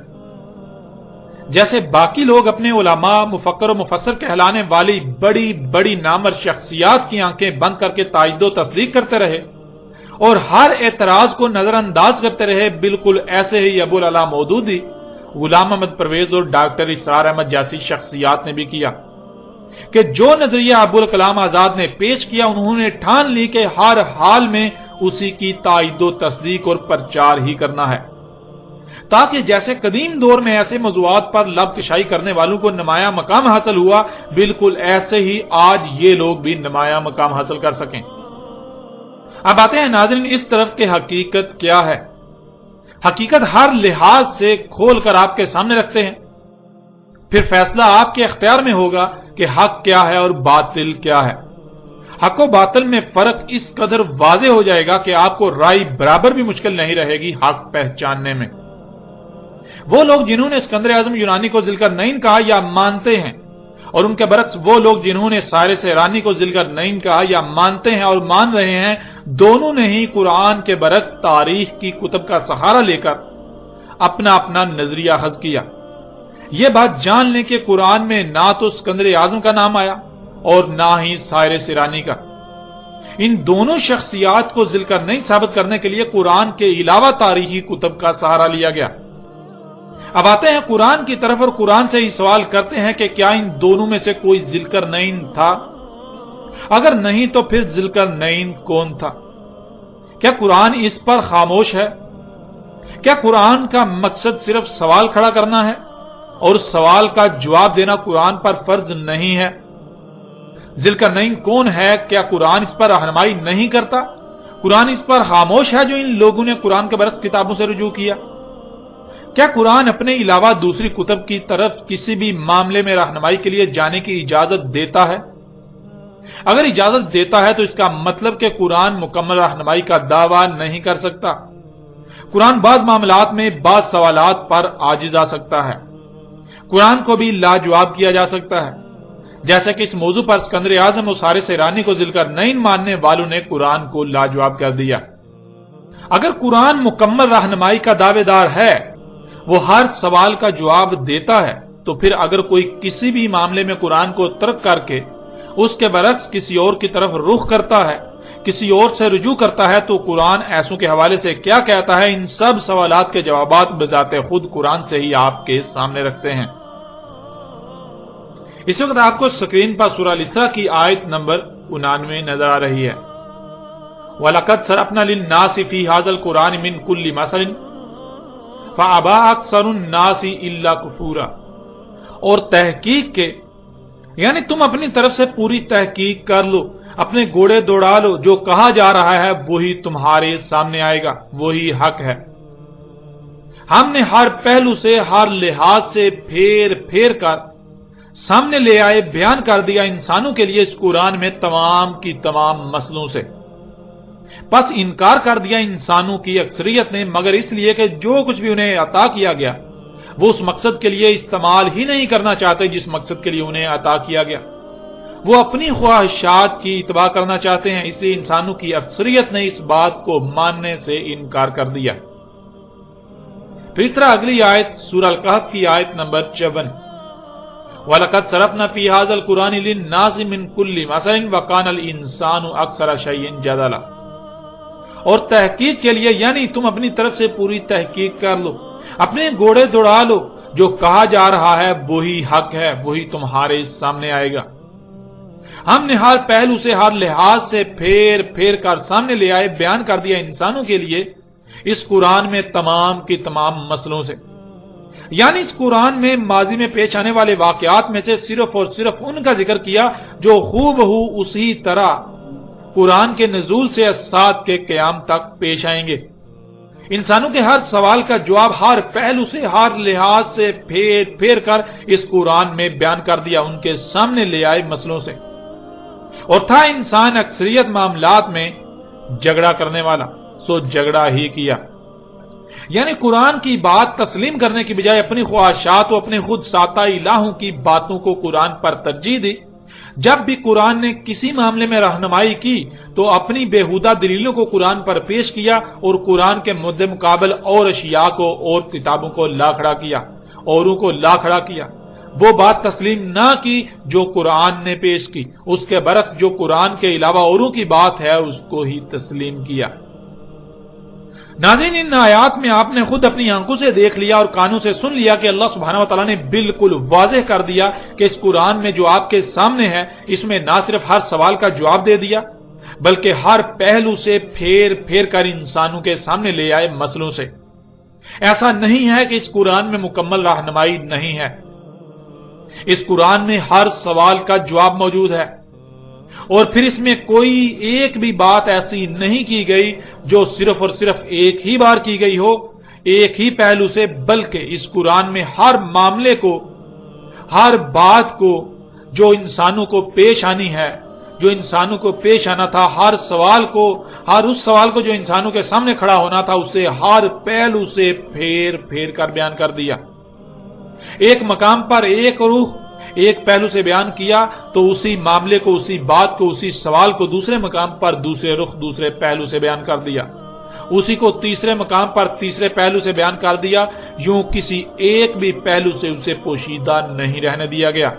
جیسے باقی لوگ اپنے علماء، مفکر و مفسر کہلانے والی بڑی بڑی نامور شخصیات کی آنکھیں بند کر کے تائید و تصدیق کرتے رہے اور ہر اعتراض کو نظر انداز کرتے رہے، بالکل ایسے ہی ابو العلا مودودی، غلام احمد پرویز اور ڈاکٹر اسرار احمد جیسی شخصیات نے بھی کیا کہ جو نظریہ ابوالکلام آزاد نے پیش کیا، انہوں نے ٹھان لی کہ ہر حال میں اسی کی تائید و تصدیق اور پرچار ہی کرنا ہے، تاکہ جیسے قدیم دور میں ایسے موضوعات پر لب کشائی کرنے والوں کو نمایاں مقام حاصل ہوا، بالکل ایسے ہی آج یہ لوگ بھی نمایاں مقام حاصل کر سکیں۔ اب آتے ہیں ناظرین اس طرف کہ حقیقت کیا ہے۔ حقیقت ہر لحاظ سے کھول کر آپ کے سامنے رکھتے ہیں، پھر فیصلہ آپ کے اختیار میں ہوگا کہ حق کیا ہے اور باطل کیا ہے۔ حق و باطل میں فرق اس قدر واضح ہو جائے گا کہ آپ کو رائے برابر بھی مشکل نہیں رہے گی حق پہچاننے میں۔ وہ لوگ جنہوں نے اسکندر اعظم یونانی کو ذوالقرنین کہا یا مانتے ہیں، اور ان کے برعکس وہ لوگ جنہوں نے سائرس ایرانی کو ذوالقرنین کہا یا مانتے ہیں اور مان رہے ہیں، دونوں نے ہی قرآن کے برعکس تاریخ کی کتب کا سہارا لے کر اپنا اپنا نظریہ اخذ کیا۔ یہ بات جان لیں کہ قرآن میں نہ تو اسکندر اعظم کا نام آیا اور نہ ہی سائرس ایرانی کا۔ ان دونوں شخصیات کو ذوالقرنین ثابت کرنے کے لیے قرآن کے علاوہ تاریخی کتب کا سہارا لیا گیا۔ اب آتے ہیں قرآن کی طرف اور قرآن سے ہی سوال کرتے ہیں کہ کیا ان دونوں میں سے کوئی ذوالقرنین تھا؟ اگر نہیں تو پھر ذوالقرنین کون تھا؟ کیا قرآن اس پر خاموش ہے؟ کیا قرآن کا مقصد صرف سوال کھڑا کرنا ہے اور اس سوال کا جواب دینا قرآن پر فرض نہیں ہے؟ ذوالقرنین کون ہے؟ کیا قرآن اس پر رہنمائی نہیں کرتا؟ قرآن اس پر خاموش ہے جو ان لوگوں نے قرآن کے برعکس کتابوں سے رجوع کیا؟ کیا قرآن اپنے علاوہ دوسری کتب کی طرف کسی بھی معاملے میں رہنمائی کے لیے جانے کی اجازت دیتا ہے؟ اگر اجازت دیتا ہے تو اس کا مطلب کہ قرآن مکمل رہنمائی کا دعویٰ نہیں کر سکتا۔ قرآن بعض معاملات میں بعض سوالات پر عاجز آ سکتا ہے۔ قرآن کو بھی لاجواب کیا جا سکتا ہے، جیسا کہ اس موضوع پر اسکندر اعظم اور حارث ایرانی کو ذل کر نئی ماننے والوں نے قرآن کو لاجواب کر دیا۔ اگر قرآن مکمل رہنمائی کا دعوے دار ہے، وہ ہر سوال کا جواب دیتا ہے، تو پھر اگر کوئی کسی بھی معاملے میں قرآن کو ترک کر کے اس کے برعکس کسی اور کی طرف رخ کرتا ہے، کسی اور سے رجوع کرتا ہے، تو قرآن ایسوں کے حوالے سے کیا کہتا ہے؟ ان سب سوالات کے جوابات بذات خود قرآن سے ہی آپ کے سامنے رکھتے ہیں۔ اس وقت آپ کو اسکرین پر سورہ الاسراء کی آیت نمبر 99 نظر آ رہی ہے۔ وَلَقَدْ صَرَفْنَا لِلنَّاسِ فِي هَذَا الْقُرْآنِ مِنْ كُلِّ مَثَلٍ فَأَبَىٰ أَكْثَرُ النَّاسِ إِلَّا كُفُورًا، اور تحقیق کے یعنی تم اپنی طرف سے پوری تحقیق کر لو، اپنے گھوڑے دوڑا لو، جو کہا جا رہا ہے وہی تمہارے سامنے آئے گا، وہی حق ہے۔ ہم نے ہر پہلو سے، ہر لحاظ سے پھیر پھیر کر سامنے لے آئے، بیان کر دیا انسانوں کے لیے اس قرآن میں تمام کی تمام مسئلوں سے۔ بس انکار کر دیا انسانوں کی اکثریت نے، مگر اس لیے کہ جو کچھ بھی انہیں عطا کیا گیا وہ اس مقصد کے لیے استعمال ہی نہیں کرنا چاہتے جس مقصد کے لیے انہیں عطا کیا گیا، وہ اپنی خواہشات کی اتباع کرنا چاہتے ہیں، اس لیے انسانوں کی اکثریت نے اس بات کو ماننے سے انکار کر دیا۔ پھر اس طرح اگلی آیت سورہ الکہف کی آیت نمبر 54، وَلَقَدْ صَرَفْنَا فِي هَذَا الْقُرْآنِ لِلنَّاسِ مِنْ كُلِّ مَثَلٍ وَكَانَ الْإِنسَانُ أَكْثَرَ شَيْءٍ جَدَلًا، اور تحقیق کے لیے یعنی تم اپنی طرف سے پوری تحقیق کر لو، اپنے گھوڑے دوڑا لو، جو کہا جا رہا ہے وہی حق ہے، وہی تمہارے سامنے آئے گا۔ ہم نے ہر پہلو سے، ہر لحاظ سے پھیر پھیر کر سامنے لے آئے، بیان کر دیا انسانوں کے لیے اس قرآن میں تمام کی تمام مسئلوں سے، یعنی اس قرآن میں ماضی میں پیش آنے والے واقعات میں سے صرف اور صرف ان کا ذکر کیا جو خوب ہو اسی طرح قرآن کے نزول سے اسات کے قیام تک پیش آئیں گے۔ انسانوں کے ہر سوال کا جواب ہر پہلو سے، ہر لحاظ سے پھیر پھیر کر اس قرآن میں بیان کر دیا، ان کے سامنے لے آئے مسئلوں سے۔ اور تھا انسان اکثریت معاملات میں جھگڑا کرنے والا، سو جھگڑا ہی کیا، یعنی قرآن کی بات تسلیم کرنے کی بجائے اپنی خواہشات و اپنے خود ساتہ الہوں کی باتوں کو قرآن پر ترجیح دی۔ جب بھی قرآن نے کسی معاملے میں رہنمائی کی تو اپنی بےہودہ دلیلوں کو قرآن پر پیش کیا اور قرآن کے مد مقابل اور اشیاء کو اور کتابوں کو لا کھڑا کیا، اوروں کو لا کھڑا کیا، وہ بات تسلیم نہ کی جو قرآن نے پیش کی، اس کے برعکس جو قرآن کے علاوہ اوروں کی بات ہے اس کو ہی تسلیم کیا۔ ناظرین، ان آیات میں آپ نے خود اپنی آنکھوں سے دیکھ لیا اور کانوں سے سن لیا کہ اللہ سبحانہ وتعالی نے بالکل واضح کر دیا کہ اس قرآن میں جو آپ کے سامنے ہے، اس میں نہ صرف ہر سوال کا جواب دے دیا بلکہ ہر پہلو سے پھیر پھیر کر انسانوں کے سامنے لے آئے مسئلوں سے۔ ایسا نہیں ہے کہ اس قرآن میں مکمل رہنمائی نہیں ہے، اس قرآن میں ہر سوال کا جواب موجود ہے، اور پھر اس میں کوئی ایک بھی بات ایسی نہیں کی گئی جو صرف اور صرف ایک ہی بار کی گئی ہو، ایک ہی پہلو سے، بلکہ اس قرآن میں ہر معاملے کو، ہر بات کو جو انسانوں کو پیش آنی ہے، جو انسانوں کو پیش آنا تھا، ہر سوال کو، ہر اس سوال کو جو انسانوں کے سامنے کھڑا ہونا تھا، اسے ہر پہلو سے پھیر پھیر کر بیان کر دیا۔ ایک مقام پر ایک روح ایک پہلو سے بیان کیا تو اسی معاملے کو، اسی بات کو، اسی سوال کو دوسرے مقام پر دوسرے رخ، دوسرے پہلو سے بیان کر دیا، اسی کو تیسرے مقام پر تیسرے پہلو سے بیان کر دیا، یوں کسی ایک بھی پہلو سے اسے پوشیدہ نہیں رہنے دیا گیا۔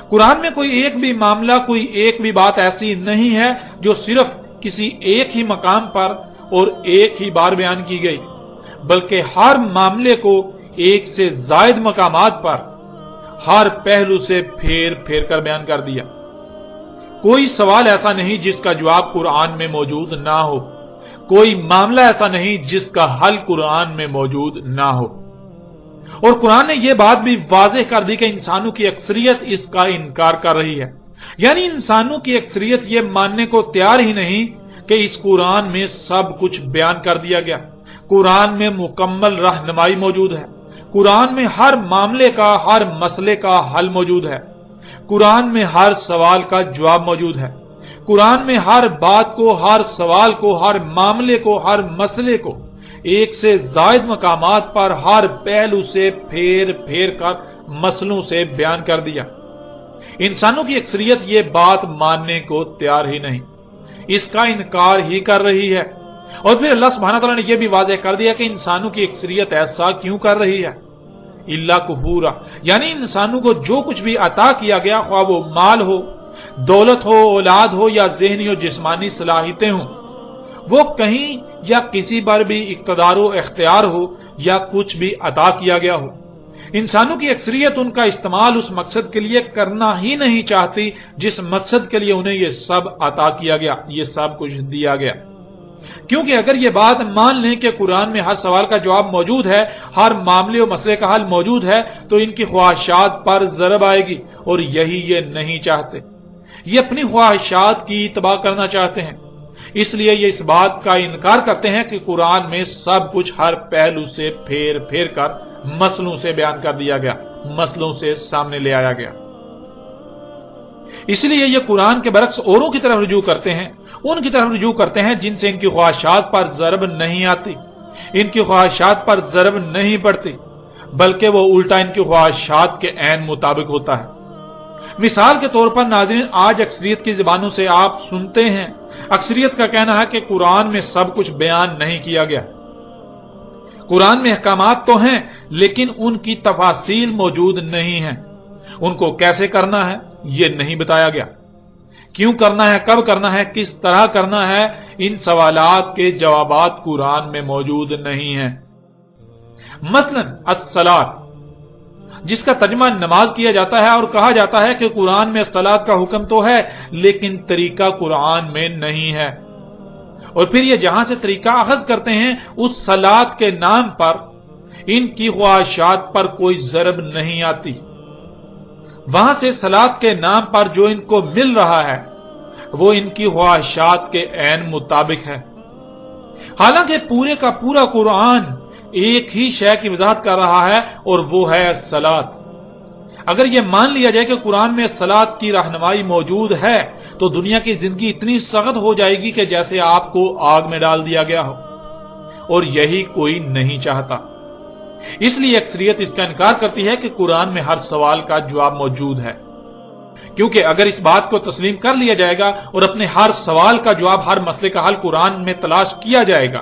قرآن میں کوئی ایک بھی معاملہ، کوئی ایک بھی بات ایسی نہیں ہے جو صرف کسی ایک ہی مقام پر اور ایک ہی بار بیان کی گئی، بلکہ ہر معاملے کو ایک سے زائد مقامات پر ہر پہلو سے پھیر پھیر کر بیان کر دیا۔ کوئی سوال ایسا نہیں جس کا جواب قرآن میں موجود نہ ہو، کوئی معاملہ ایسا نہیں جس کا حل قرآن میں موجود نہ ہو۔ اور قرآن نے یہ بات بھی واضح کر دی کہ انسانوں کی اکثریت اس کا انکار کر رہی ہے، یعنی انسانوں کی اکثریت یہ ماننے کو تیار ہی نہیں کہ اس قرآن میں سب کچھ بیان کر دیا گیا، قرآن میں مکمل رہنمائی موجود ہے، قرآن میں ہر معاملے کا، ہر مسئلے کا حل موجود ہے، قرآن میں ہر سوال کا جواب موجود ہے، قرآن میں ہر بات کو، ہر سوال کو، ہر معاملے کو، ہر مسئلے کو ایک سے زائد مقامات پر ہر پہلو سے پھیر پھیر کر مسئلوں سے بیان کر دیا۔ انسانوں کی اکثریت یہ بات ماننے کو تیار ہی نہیں، اس کا انکار ہی کر رہی ہے۔ اور پھر اللہ سبحانہ تعالیٰ نے یہ بھی واضح کر دیا کہ انسانوں کی اکثریت ایسا کیوں کر رہی ہے، الا کفورا، یعنی انسانوں کو جو کچھ بھی عطا کیا گیا، خواہ وہ مال ہو، دولت ہو، اولاد ہو یا ذہنی اور جسمانی صلاحیتیں ہوں، وہ کہیں یا کسی پر بھی اقتدار و اختیار ہو یا کچھ بھی عطا کیا گیا ہو، انسانوں کی اکثریت ان کا استعمال اس مقصد کے لیے کرنا ہی نہیں چاہتی جس مقصد کے لیے انہیں یہ سب عطا کیا گیا، یہ سب کچھ دیا گیا۔ کیونکہ اگر یہ بات مان لیں کہ قرآن میں ہر سوال کا جواب موجود ہے، ہر معاملے و مسئلے کا حل موجود ہے، تو ان کی خواہشات پر ضرب آئے گی، اور یہی یہ نہیں چاہتے۔ یہ اپنی خواہشات کی اتباع کرنا چاہتے ہیں، اس لیے یہ اس بات کا انکار کرتے ہیں کہ قرآن میں سب کچھ ہر پہلو سے پھیر پھیر کر مسئلوں سے بیان کر دیا گیا، مسئلوں سے سامنے لے آیا گیا۔ اس لیے یہ قرآن کے برعکس اوروں کی طرف رجوع کرتے ہیں، ان کی طرف رجوع کرتے ہیں جن سے ان کی خواہشات پر ضرب نہیں آتی، ان کی خواہشات پر ضرب نہیں پڑتی، بلکہ وہ الٹا ان کی خواہشات کے عین مطابق ہوتا ہے۔ مثال کے طور پر ناظرین، آج اکثریت کی زبانوں سے آپ سنتے ہیں، اکثریت کا کہنا ہے کہ قرآن میں سب کچھ بیان نہیں کیا گیا۔ قرآن میں احکامات تو ہیں لیکن ان کی تفاصیل موجود نہیں ہیں، ان کو کیسے کرنا ہے یہ نہیں بتایا گیا، کیوں کرنا ہے، کب کرنا ہے، کس طرح کرنا ہے، ان سوالات کے جوابات قرآن میں موجود نہیں ہیں۔ مثلا الصلاۃ، جس کا ترجمہ نماز کیا جاتا ہے، اور کہا جاتا ہے کہ قرآن میں صلاۃ کا حکم تو ہے لیکن طریقہ قرآن میں نہیں ہے، اور پھر یہ جہاں سے طریقہ اخذ کرتے ہیں اس صلاۃ کے نام پر ان کی خواہشات پر کوئی ضرب نہیں آتی، وہاں سے صلاۃ کے نام پر جو ان کو مل رہا ہے وہ ان کی خواہشات کے عین مطابق ہے، حالانکہ پورے کا پورا قرآن ایک ہی شے کی وضاحت کر رہا ہے، اور وہ ہے صلاۃ۔ اگر یہ مان لیا جائے کہ قرآن میں صلاۃ کی رہنمائی موجود ہے تو دنیا کی زندگی اتنی سخت ہو جائے گی کہ جیسے آپ کو آگ میں ڈال دیا گیا ہو، اور یہی کوئی نہیں چاہتا۔ اس لیے اکثریت اس کا انکار کرتی ہے کہ قرآن میں ہر سوال کا جواب موجود ہے، کیونکہ اگر اس بات کو تسلیم کر لیا جائے گا اور اپنے ہر سوال کا جواب، ہر مسئلے کا حل قرآن میں تلاش کیا جائے گا،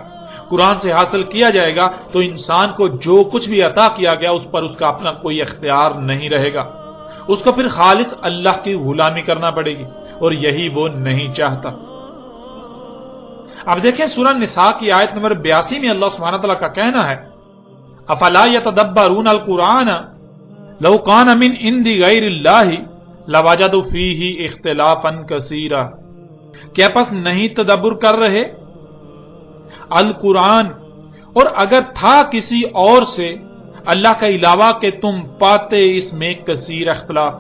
قرآن سے حاصل کیا جائے گا، تو انسان کو جو کچھ بھی عطا کیا گیا اس پر اس کا اپنا کوئی اختیار نہیں رہے گا، اس کو پھر خالص اللہ کی غلامی کرنا پڑے گی، اور یہی وہ نہیں چاہتا۔ اب دیکھیں سورہ نساء کی آیت نمبر 82 میں اللہ سبحانہ تعالیٰ کا کہنا ہے، افلا یتدبرون القرآن لو کان من عند غیر اللہ لوجدوا فیہ اختلافا کثیرا، کیا پس نہیں تدبر کر رہے القرآن، اور اگر تھا کسی اور سے اللہ کا علاوہ کہ تم پاتے اس میں کثیر اختلاف،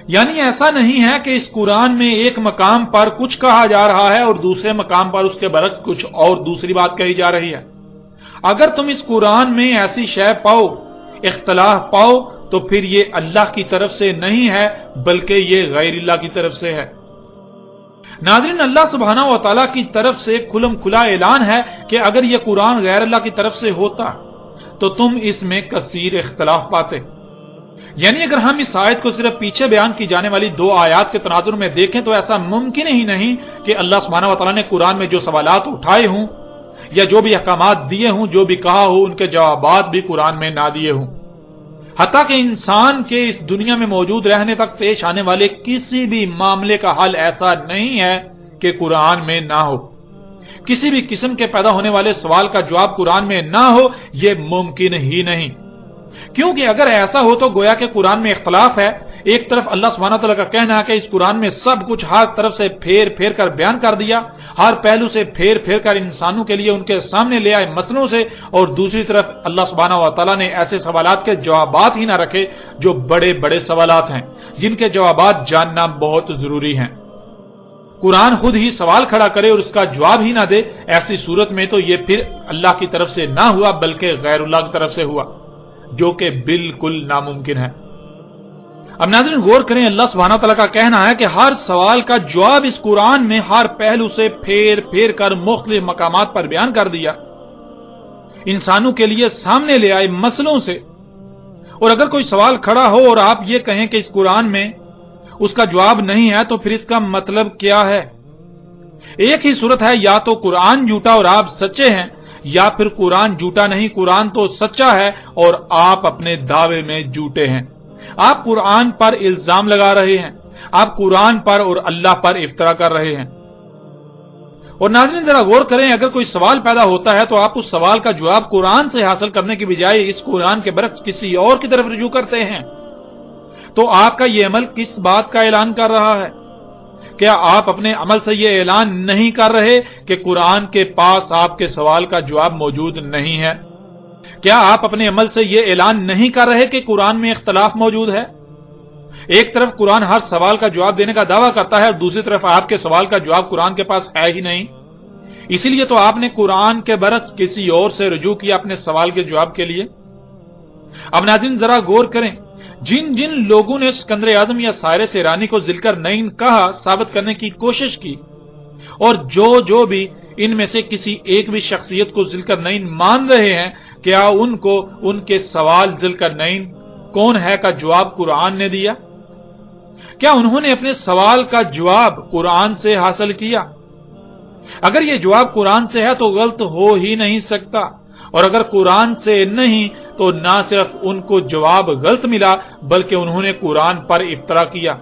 یعنی ایسا نہیں ہے کہ اس قرآن میں ایک مقام پر کچھ کہا جا رہا ہے اور دوسرے مقام پر اس کے برعکس کچھ اور دوسری بات کہی جا رہی ہے۔ اگر تم اس قرآن میں ایسی شے پاؤ، اختلاف پاؤ، تو پھر یہ اللہ کی طرف سے نہیں ہے بلکہ یہ غیر اللہ کی طرف سے ہے۔ ناظرین، اللہ سبحانہ و تعالیٰ کی طرف سے کھلم کھلا اعلان ہے کہ اگر یہ قرآن غیر اللہ کی طرف سے ہوتا تو تم اس میں کثیر اختلاف پاتے۔ یعنی اگر ہم اس آیت کو صرف پیچھے بیان کی جانے والی 2 آیات کے تناظر میں دیکھیں تو ایسا ممکن ہی نہیں کہ اللہ سبحانہ و تعالیٰ نے قرآن میں جو سوالات اٹھائے ہوں یا جو بھی احکامات دیے ہوں، جو بھی کہا ہو، ان کے جوابات بھی قرآن میں نہ دیے ہوں۔ حتیٰ کہ انسان کے اس دنیا میں موجود رہنے تک پیش آنے والے کسی بھی معاملے کا حل ایسا نہیں ہے کہ قرآن میں نہ ہو، کسی بھی قسم کے پیدا ہونے والے سوال کا جواب قرآن میں نہ ہو، یہ ممکن ہی نہیں۔ کیونکہ اگر ایسا ہو تو گویا کہ قرآن میں اختلاف ہے۔ ایک طرف اللہ سبحانہ تعالیٰ کا کہنا ہے کہ اس قرآن میں سب کچھ ہر طرف سے پھیر پھیر کر بیان کر دیا، ہر پہلو سے پھیر پھیر کر انسانوں کے لیے ان کے سامنے لے آئے مسئلوں سے، اور دوسری طرف اللہ سبحانہ و تعالیٰ نے ایسے سوالات کے جوابات ہی نہ رکھے جو بڑے بڑے سوالات ہیں، جن کے جوابات جاننا بہت ضروری ہیں۔ قرآن خود ہی سوال کھڑا کرے اور اس کا جواب ہی نہ دے، ایسی صورت میں تو یہ پھر اللہ کی طرف سے نہ ہوا بلکہ غیر اللہ کی طرف سے ہوا، جو کہ بالکل ناممکن ہے۔ اب ناظرین غور کریں، اللہ سبحانہ تعالیٰ کا کہنا ہے کہ ہر سوال کا جواب اس قرآن میں ہر پہلو سے پھیر پھیر کر مختلف مقامات پر بیان کر دیا، انسانوں کے لیے سامنے لے آئے مسئلوں سے، اور اگر کوئی سوال کھڑا ہو اور آپ یہ کہیں کہ اس قرآن میں اس کا جواب نہیں ہے تو پھر اس کا مطلب کیا ہے؟ ایک ہی صورت ہے، یا تو قرآن جھوٹا اور آپ سچے ہیں، یا پھر قرآن جھوٹا نہیں، قرآن تو سچا ہے اور آپ اپنے دعوے میں جھوٹے ہیں۔ آپ قرآن پر الزام لگا رہے ہیں، آپ قرآن پر اور اللہ پر افترا کر رہے ہیں۔ اور ناظرین ذرا غور کریں، اگر کوئی سوال پیدا ہوتا ہے تو آپ اس سوال کا جواب قرآن سے حاصل کرنے کی بجائے اس قرآن کے برعکس کسی اور کی طرف رجوع کرتے ہیں، تو آپ کا یہ عمل کس بات کا اعلان کر رہا ہے؟ کیا آپ اپنے عمل سے یہ اعلان نہیں کر رہے کہ قرآن کے پاس آپ کے سوال کا جواب موجود نہیں ہے؟ کیا آپ اپنے عمل سے یہ اعلان نہیں کر رہے کہ قرآن میں اختلاف موجود ہے؟ ایک طرف قرآن ہر سوال کا جواب دینے کا دعویٰ کرتا ہے اور دوسری طرف آپ کے سوال کا جواب قرآن کے پاس ہے ہی نہیں۔ اسی لیے تو آپ نے قرآن کے برعکس کسی اور سے رجوع کیا اپنے سوال کے جواب کے لیے۔ اب ناظرین ذرا غور کریں، جن جن لوگوں نے اسکندر اعظم یا سائرس ایرانی کو ذی القرنین کہا ثابت کرنے کی کوشش کی، اور جو بھی ان میں سے کسی ایک بھی شخصیت کو ذی القرنین مان رہے ہیں، کیا ان کو ان کے سوال ذی القرنین کون ہے کا جواب قرآن نے دیا؟ کیا انہوں نے اپنے سوال کا جواب قرآن سے حاصل کیا؟ اگر یہ جواب قرآن سے ہے تو غلط ہو ہی نہیں سکتا، اور اگر قرآن سے نہیں تو نہ صرف ان کو جواب غلط ملا بلکہ انہوں نے قرآن پر افترا کیا۔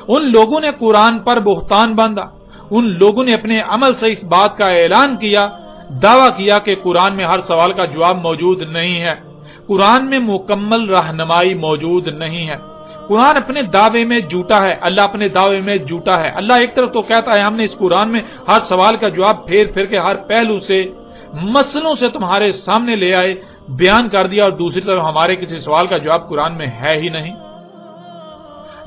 ان لوگوں نے قرآن پر بہتان باندھا، ان لوگوں نے اپنے عمل سے اس بات کا اعلان کیا، دعویٰ کیا کہ قرآن میں ہر سوال کا جواب موجود نہیں ہے، قرآن میں مکمل رہنمائی موجود نہیں ہے، قرآن اپنے دعوے میں جھوٹا ہے، اللہ اپنے دعوے میں جھوٹا ہے۔ اللہ ایک طرف تو کہتا ہے ہم نے اس قرآن میں ہر سوال کا جواب پھیر پھیر کے ہر پہلو سے مسئلوں سے تمہارے سامنے لے آئے، بیان کر دیا، اور دوسری طرف ہمارے کسی سوال کا جواب قرآن میں ہے ہی نہیں۔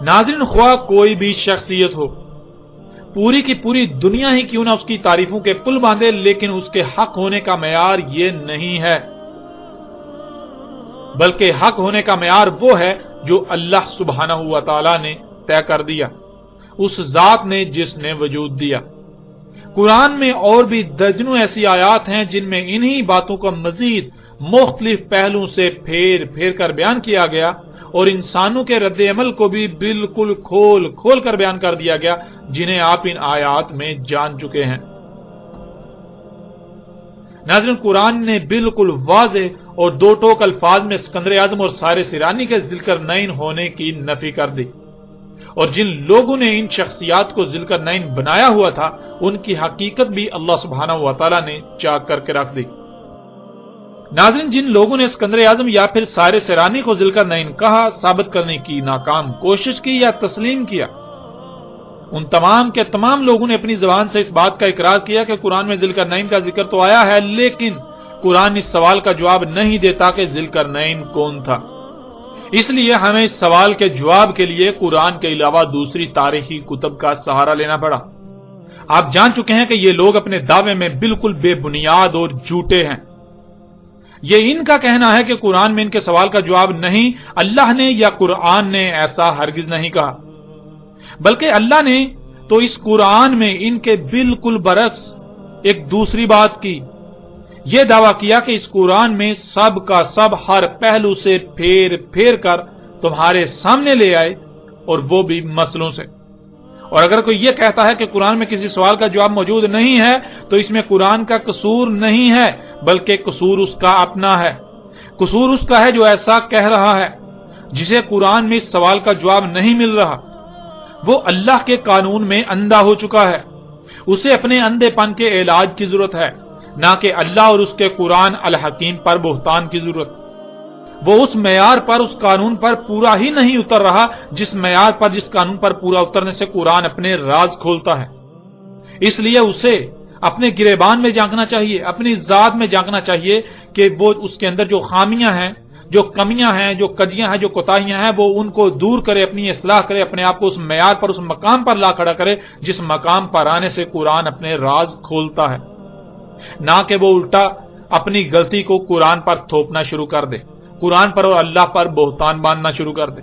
ناظرین خواہ کوئی بھی شخصیت ہو، پوری کی پوری دنیا ہی کیوں نہ اس کی تعریفوں کے پل باندھے، لیکن اس کے حق ہونے کا معیار یہ نہیں ہے، بلکہ حق ہونے کا معیار وہ ہے جو اللہ سبحانہ و تعالی نے طے کر دیا، اس ذات نے جس نے وجود دیا۔ قرآن میں اور بھی درجنوں ایسی آیات ہیں جن میں انہی باتوں کا مزید مختلف پہلوؤں سے پھیر پھیر کر بیان کیا گیا، اور انسانوں کے رد عمل کو بھی بالکل کھول کھول کر بیان کر دیا گیا، جنہیں آپ ان آیات میں جان چکے ہیں۔ ناظرین قرآن نے بالکل واضح اور دو ٹوک الفاظ میں اسکندر اعظم اور سائرس ایرانی کے ذی القرنین ہونے کی نفی کر دی، اور جن لوگوں نے ان شخصیات کو ذی القرنین بنایا ہوا تھا ان کی حقیقت بھی اللہ سبحانہ و تعالی نے چاک کر کے رکھ دی۔ ناظرین جن لوگوں نے اسکندر اعظم یا پھر سائرس ایرانی کو ذی القرنین کہا، ثابت کرنے کی ناکام کوشش کی یا تسلیم کیا، ان تمام کے تمام لوگوں نے اپنی زبان سے اس بات کا اقرار کیا کہ قرآن میں ذی القرنین کا ذکر تو آیا ہے، لیکن قرآن اس سوال کا جواب نہیں دیتا کہ ذی القرنین کون تھا۔ اس لیے ہمیں اس سوال کے جواب کے لیے قرآن کے علاوہ دوسری تاریخی کتب کا سہارا لینا پڑا۔ آپ جان چکے ہیں کہ یہ لوگ اپنے دعوے میں بالکل بے بنیاد اور جھوٹے ہیں۔ یہ ان کا کہنا ہے کہ قرآن میں ان کے سوال کا جواب نہیں، اللہ نے یا قرآن نے ایسا ہرگز نہیں کہا، بلکہ اللہ نے تو اس قرآن میں ان کے بالکل برعکس ایک دوسری بات کی، یہ دعویٰ کیا کہ اس قرآن میں سب کا سب ہر پہلو سے پھیر پھیر کر تمہارے سامنے لے آئے، اور وہ بھی مسئلوں سے۔ اور اگر کوئی یہ کہتا ہے کہ قرآن میں کسی سوال کا جواب موجود نہیں ہے تو اس میں قرآن کا قصور نہیں ہے، بلکہ قصور اس کا اپنا ہے۔ قصور اس کا ہے جو ایسا کہہ رہا ہے، جسے قرآن میں اس سوال کا جواب نہیں مل رہا، وہ اللہ کے قانون میں اندھا ہو چکا ہے، اسے اپنے اندھے پن کے علاج کی ضرورت ہے، نہ کہ اللہ اور اس کے قرآن الحکیم پر بہتان کی ضرورت۔ وہ اس معیار پر، اس قانون پر پورا ہی نہیں اتر رہا جس معیار پر، جس قانون پر پورا اترنے سے قرآن اپنے راز کھولتا ہے۔ اس لیے اسے اپنے گریبان میں جھانکنا چاہیے، اپنی ذات میں جھانکنا چاہیے کہ وہ اس کے اندر جو خامیاں ہیں، جو کمیاں ہیں، جو کجیاں ہیں، جو کوتاہیاں ہیں، وہ ان کو دور کرے، اپنی اصلاح کرے، اپنے آپ کو اس معیار پر، اس مقام پر لا کھڑا کرے جس مقام پر آنے سے قرآن اپنے راز کھولتا ہے، نہ کہ وہ الٹا اپنی غلطی کو قرآن پر تھوپنا شروع کر دے، قرآن پر اور اللہ پر بہتان باندھنا شروع کر دے۔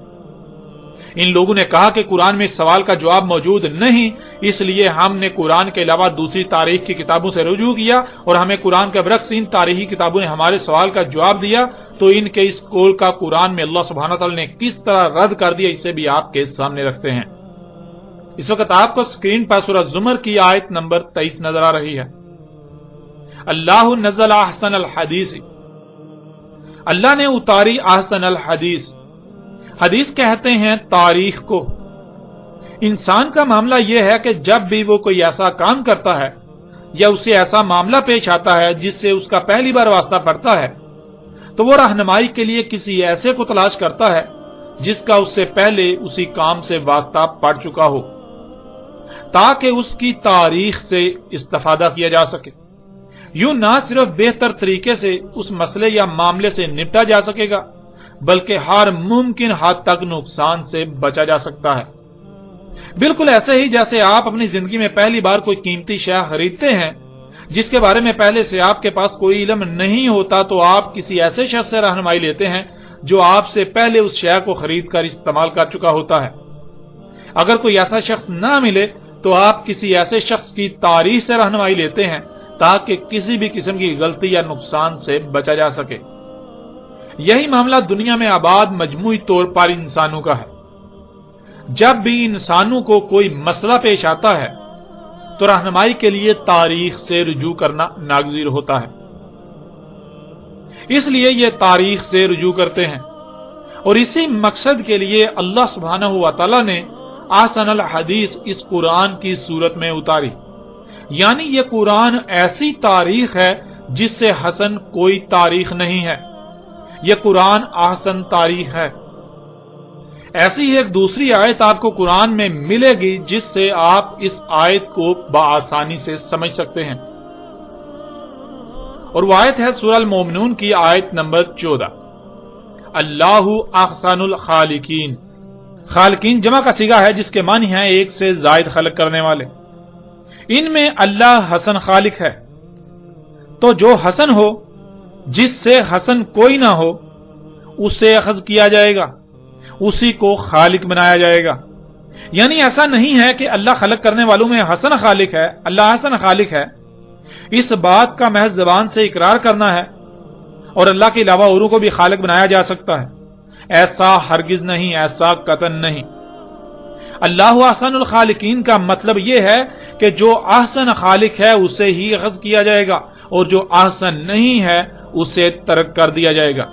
ان لوگوں نے کہا کہ قرآن میں اس سوال کا جواب موجود نہیں، اس لیے ہم نے قرآن کے علاوہ دوسری تاریخ کی کتابوں سے رجوع کیا اور ہمیں قرآن کے برعکس ان تاریخی کتابوں نے ہمارے سوال کا جواب دیا۔ تو ان کے اس قول کا قرآن میں اللہ سبحانہ تعالی نے کس طرح رد کر دیا، اسے بھی آپ کے سامنے رکھتے ہیں۔ اس وقت آپ کو اسکرین پر سورہ زمر کی آیت نمبر 23 نظر آ رہی ہے۔ اللہ نزل احسن الحدیث، اللہ نے اتاری احسن الحدیث۔ حدیث کہتے ہیں تاریخ کو۔ انسان کا معاملہ یہ ہے کہ جب بھی وہ کوئی ایسا کام کرتا ہے یا اسے ایسا معاملہ پیش آتا ہے جس سے اس کا پہلی بار واسطہ پڑتا ہے تو وہ رہنمائی کے لیے کسی ایسے کو تلاش کرتا ہے جس کا اس سے پہلے اسی کام سے واسطہ پڑ چکا ہو، تاکہ اس کی تاریخ سے استفادہ کیا جا سکے۔ یوں نہ صرف بہتر طریقے سے اس مسئلے یا معاملے سے نپٹا جا سکے گا بلکہ ہر ممکن حد تک نقصان سے بچا جا سکتا ہے۔ بالکل ایسے ہی جیسے آپ اپنی زندگی میں پہلی بار کوئی قیمتی شے خریدتے ہیں جس کے بارے میں پہلے سے آپ کے پاس کوئی علم نہیں ہوتا، تو آپ کسی ایسے شخص سے رہنمائی لیتے ہیں جو آپ سے پہلے اس شے کو خرید کر استعمال کر چکا ہوتا ہے۔ اگر کوئی ایسا شخص نہ ملے تو آپ کسی ایسے شخص کی تاریخ سے رہنمائی لیتے ہیں تاکہ کسی بھی قسم کی غلطی یا نقصان سے بچا جا سکے۔ یہی معاملہ دنیا میں آباد مجموعی طور پر انسانوں کا ہے۔ جب بھی انسانوں کو کوئی مسئلہ پیش آتا ہے تو رہنمائی کے لیے تاریخ سے رجوع کرنا ناگزیر ہوتا ہے، اس لیے یہ تاریخ سے رجوع کرتے ہیں، اور اسی مقصد کے لیے اللہ سبحانہ و تعالی نے احسن الحدیث اس قرآن کی صورت میں اتاری۔ یعنی یہ قرآن ایسی تاریخ ہے جس سے حسن کوئی تاریخ نہیں ہے، یہ قرآن احسن تاریخ ہے۔ ایسی ہی ایک دوسری آیت آپ کو قرآن میں ملے گی جس سے آپ اس آیت کو بآسانی سے سمجھ سکتے ہیں، اور وہ آیت ہے سورہ المومنون کی آیت نمبر 14۔ اللہ احسن الخالقین، خالقین جمع کا صیغہ ہے جس کے معنی ہیں ایک سے زائد خلق کرنے والے۔ ان میں اللہ حسن خالق ہے، تو جو حسن ہو، جس سے حسن کوئی نہ ہو، اسے اخذ کیا جائے گا، اسی کو خالق بنایا جائے گا۔ یعنی ایسا نہیں ہے کہ اللہ خلق کرنے والوں میں حسن خالق ہے، اللہ حسن خالق ہے، اس بات کا محض زبان سے اقرار کرنا ہے، اور اللہ کے علاوہ اوروں کو بھی خالق بنایا جا سکتا ہے، ایسا ہرگز نہیں، ایسا قطعاً نہیں۔ اللہ احسن الخالقین کا مطلب یہ ہے کہ جو احسن خالق ہے اسے ہی اخذ کیا جائے گا، اور جو احسن نہیں ہے اسے ترک کر دیا جائے گا۔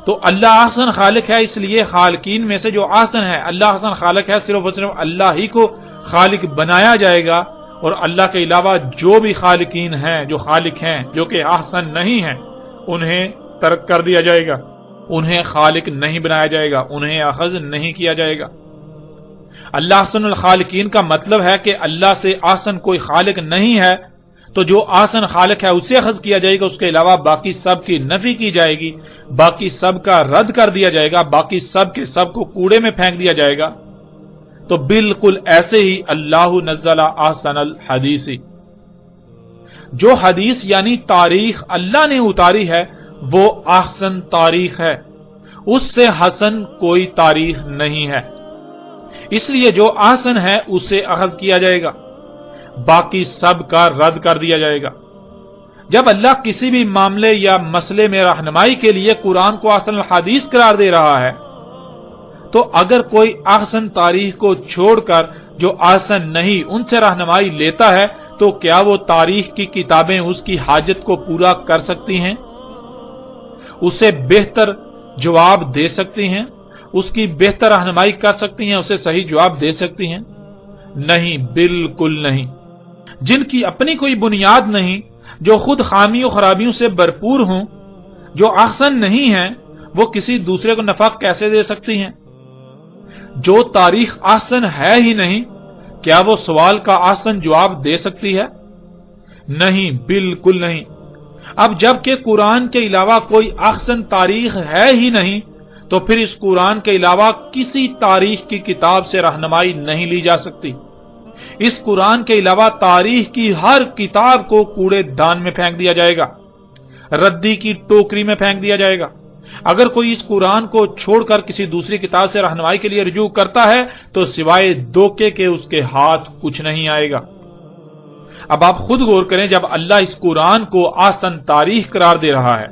تو اللہ احسن خالق ہے، اس لیے خالقین میں سے جو احسن ہے، اللہ احسن خالق ہے، صرف اور صرف اللہ ہی کو خالق بنایا جائے گا، اور اللہ کے علاوہ جو بھی خالقین ہیں، جو خالق ہیں جو کہ احسن نہیں ہیں، انہیں ترک کر دیا جائے گا، انہیں خالق نہیں بنایا جائے گا، انہیں اخذ نہیں کیا جائے گا۔ اللہ احسن الخالقین کا مطلب ہے کہ اللہ سے احسن کوئی خالق نہیں ہے، تو جو احسن خالق ہے اسے اخذ کیا جائے گا، اس کے علاوہ باقی سب کی نفی کی جائے گی، باقی سب کا رد کر دیا جائے گا، باقی سب کے سب کو کوڑے میں پھینک دیا جائے گا۔ تو بالکل ایسے ہی اللہ نزل احسن الحدیث، جو حدیث یعنی تاریخ اللہ نے اتاری ہے وہ احسن تاریخ ہے، اس سے حسن کوئی تاریخ نہیں ہے، اس لیے جو احسن ہے اسے اخذ کیا جائے گا، باقی سب کا رد کر دیا جائے گا۔ جب اللہ کسی بھی معاملے یا مسئلے میں رہنمائی کے لیے قرآن کو احسن الحدیث قرار دے رہا ہے تو اگر کوئی احسن تاریخ کو چھوڑ کر جو احسن نہیں ان سے رہنمائی لیتا ہے تو کیا وہ تاریخ کی کتابیں اس کی حاجت کو پورا کر سکتی ہیں؟ اسے بہتر جواب دے سکتی ہیں؟ اس کی بہتر رہنمائی کر سکتی ہیں؟ اسے صحیح جواب دے سکتی ہیں؟ نہیں، بالکل نہیں۔ جن کی اپنی کوئی بنیاد نہیں، جو خود خامیوں خرابیوں سے بھرپور ہوں، جو احسن نہیں ہیں، وہ کسی دوسرے کو نفع کیسے دے سکتی ہیں؟ جو تاریخ احسن ہے ہی نہیں، کیا وہ سوال کا احسن جواب دے سکتی ہے؟ نہیں، بالکل نہیں۔ اب جب کہ قرآن کے علاوہ کوئی احسن تاریخ ہے ہی نہیں تو پھر اس قرآن کے علاوہ کسی تاریخ کی کتاب سے رہنمائی نہیں لی جا سکتی۔ اس قرآن کے علاوہ تاریخ کی ہر کتاب کو کوڑے دان میں پھینک دیا جائے گا، ردی کی ٹوکری میں پھینک دیا جائے گا، اگر کوئی اس قرآن کو چھوڑ کر کسی دوسری کتاب سے رہنمائی کے لیے رجوع کرتا ہے تو سوائے دھوکے کے اس کے ہاتھ کچھ نہیں آئے گا۔ اب آپ خود غور کریں، جب اللہ اس قرآن کو احسن تاریخ قرار دے رہا ہے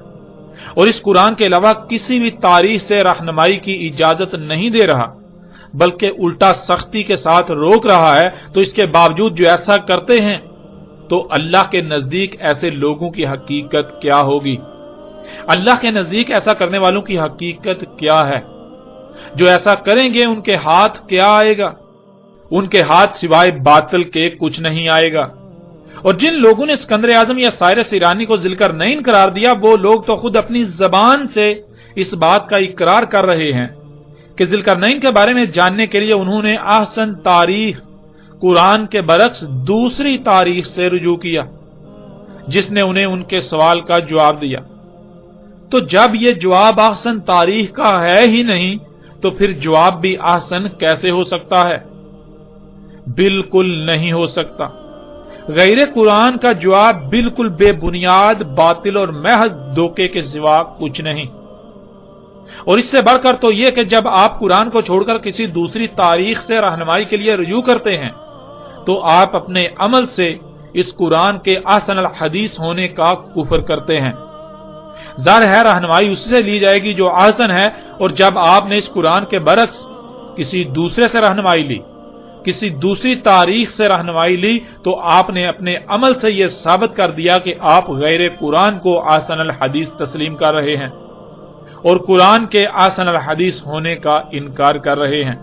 اور اس قرآن کے علاوہ کسی بھی تاریخ سے رہنمائی کی اجازت نہیں دے رہا بلکہ الٹا سختی کے ساتھ روک رہا ہے، تو اس کے باوجود جو ایسا کرتے ہیں تو اللہ کے نزدیک ایسے لوگوں کی حقیقت کیا ہوگی؟ اللہ کے نزدیک ایسا کرنے والوں کی حقیقت کیا ہے؟ جو ایسا کریں گے ان کے ہاتھ کیا آئے گا؟ ان کے ہاتھ سوائے باطل کے کچھ نہیں آئے گا۔ اور جن لوگوں نے اسکندر اعظم یا سائرس ایرانی کو ذوالقرنین قرار دیا، وہ لوگ تو خود اپنی زبان سے اس بات کا اقرار کر رہے ہیں کہ ذوالقرنین کے بارے میں جاننے کے لیے انہوں نے احسن تاریخ قرآن کے برعکس دوسری تاریخ سے رجوع کیا جس نے انہیں ان کے سوال کا جواب دیا۔ تو جب یہ جواب احسن تاریخ کا ہے ہی نہیں تو پھر جواب بھی احسن کیسے ہو سکتا ہے؟ بالکل نہیں ہو سکتا۔ غیر قرآن کا جواب بالکل بے بنیاد، باطل اور محض دھوکے کے سوا کچھ نہیں۔ اور اس سے بڑھ کر تو یہ کہ جب آپ قرآن کو چھوڑ کر کسی دوسری تاریخ سے رہنمائی کے لیے رجوع کرتے ہیں تو آپ اپنے عمل سے اس قرآن کے احسن الحدیث ہونے کا کفر کرتے ہیں۔ ظاہر ہے رہنمائی اس سے لی جائے گی جو احسن ہے، اور جب آپ نے اس قرآن کے برعکس کسی دوسرے سے رہنمائی لی، کسی دوسری تاریخ سے رہنمائی لی، تو آپ نے اپنے عمل سے یہ ثابت کر دیا کہ آپ غیر قرآن کو احسن الحدیث تسلیم کر رہے ہیں اور قرآن کے احسن الحدیث ہونے کا انکار کر رہے ہیں۔